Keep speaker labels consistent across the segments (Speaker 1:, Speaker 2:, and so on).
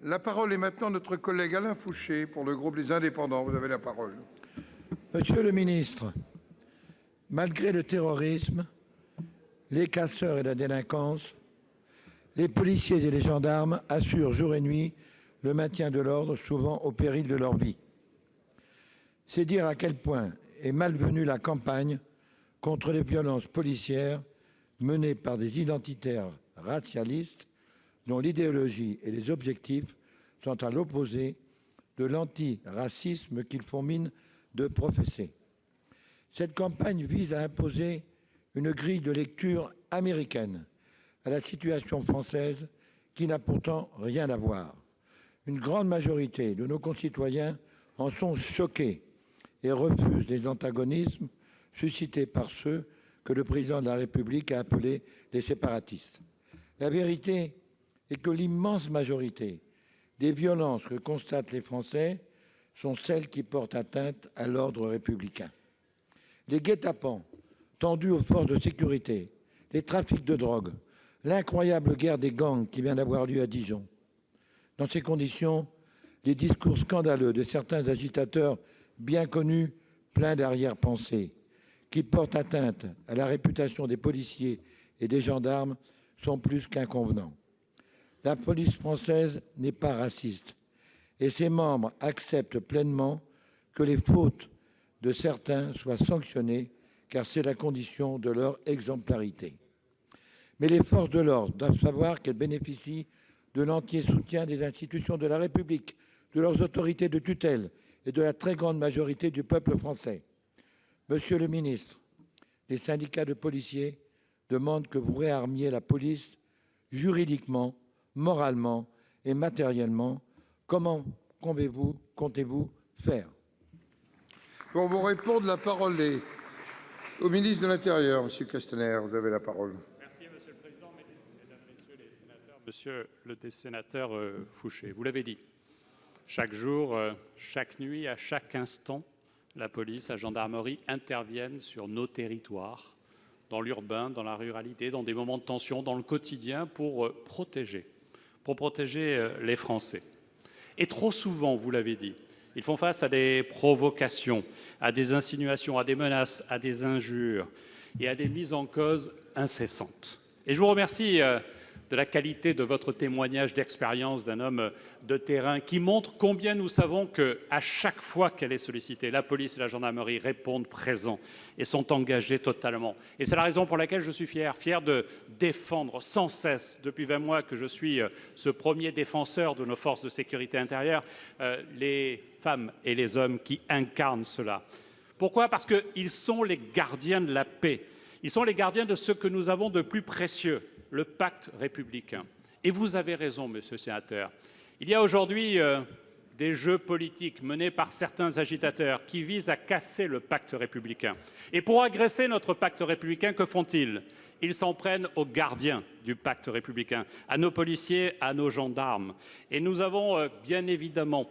Speaker 1: La parole est maintenant notre collègue Alain Fouché pour le groupe Les Indépendants. Vous avez la parole.
Speaker 2: Monsieur le ministre, malgré le terrorisme, les casseurs et la délinquance, les policiers et les gendarmes assurent jour et nuit le maintien de l'ordre, souvent au péril de leur vie. C'est dire à quel point est malvenue la campagne contre les violences policières menée par des identitaires racialistes dont l'idéologie et les objectifs sont à l'opposé de l'antiracisme qu'ils font mine de professer. Cette campagne vise à imposer une grille de lecture américaine à la situation française qui n'a pourtant rien à voir. Une grande majorité de nos concitoyens en sont choqués et refusent les antagonismes suscités par ceux que le président de la République a appelés les séparatistes. La vérité est que l'immense majorité des violences que constatent les Français sont celles qui portent atteinte à l'ordre républicain. Les guet-apens tendus aux forces de sécurité, les trafics de drogue, l'incroyable guerre des gangs qui vient d'avoir lieu à Dijon. Dans ces conditions, les discours scandaleux de certains agitateurs bien connus, pleins d'arrière-pensées, qui portent atteinte à la réputation des policiers et des gendarmes, sont plus qu'inconvenants. La police française n'est pas raciste et ses membres acceptent pleinement que les fautes de certains soient sanctionnées, car c'est la condition de leur exemplarité. Mais les forces de l'ordre doivent savoir qu'elles bénéficient de l'entier soutien des institutions de la République, de leurs autorités de tutelle et de la très grande majorité du peuple français. Monsieur le ministre, les syndicats de policiers demandent que vous réarmiez la police juridiquement, moralement et matériellement. Comment comptez-vous faire?
Speaker 1: Pour vous répondre, la parole est au ministre de l'Intérieur, M. Castaner. Vous avez la parole.
Speaker 3: Merci, Monsieur le Président, Mesdames, Messieurs les sénateurs. Monsieur le sénateur Fouché, vous l'avez dit, chaque jour, chaque nuit, à chaque instant, la police, la gendarmerie interviennent sur nos territoires, dans l'urbain, dans la ruralité, dans des moments de tension, dans le quotidien, pour protéger les Français. Et trop souvent, vous l'avez dit, ils font face à des provocations, à des insinuations, à des menaces, à des injures et à des mises en cause incessantes. Et je vous remercie de la qualité de votre témoignage d'expérience d'un homme de terrain qui montre combien nous savons qu'à chaque fois qu'elle est sollicitée, la police et la gendarmerie répondent présents et sont engagés totalement. Et c'est la raison pour laquelle je suis fier de défendre sans cesse, depuis 20 mois que je suis ce premier défenseur de nos forces de sécurité intérieure, les femmes et les hommes qui incarnent cela. Pourquoi? Parce qu'ils sont les gardiens de la paix. Ils sont les gardiens de ce que nous avons de plus précieux, le pacte républicain. Et vous avez raison, monsieur le sénateur. Il y a aujourd'hui des jeux politiques menés par certains agitateurs qui visent à casser le pacte républicain. Et pour agresser notre pacte républicain, que font-ils? Ils s'en prennent aux gardiens du pacte républicain, à nos policiers, à nos gendarmes. Et nous avons bien évidemment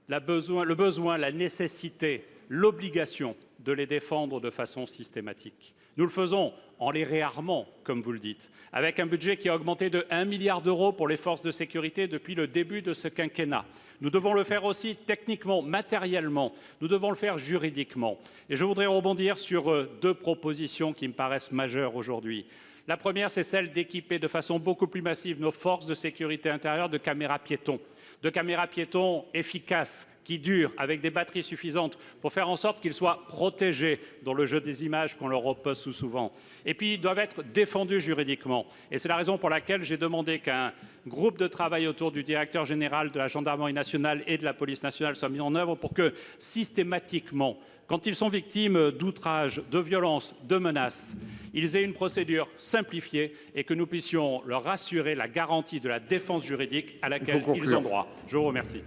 Speaker 3: le besoin, la nécessité, l'obligation de les défendre de façon systématique. Nous le faisons en les réarmant, comme vous le dites, avec un budget qui a augmenté de 1 milliard d'euros pour les forces de sécurité depuis le début de ce quinquennat. Nous devons le faire aussi techniquement, matériellement, nous devons le faire juridiquement. Et je voudrais rebondir sur 2 propositions qui me paraissent majeures aujourd'hui. La première, c'est celle d'équiper de façon beaucoup plus massive nos forces de sécurité intérieure de caméras piétons efficaces, qui durent, avec des batteries suffisantes, pour faire en sorte qu'ils soient protégés dans le jeu des images qu'on leur oppose souvent. Et puis, ils doivent être défendus juridiquement. Et c'est la raison pour laquelle j'ai demandé qu'un groupe de travail autour du directeur général de la gendarmerie nationale et de la police nationale soit mis en œuvre pour que, systématiquement, quand ils sont victimes d'outrages, de violences, de menaces, ils aient une procédure simplifiée et que nous puissions leur assurer la garantie de la défense juridique à laquelle ils ont droit. Je vous remercie.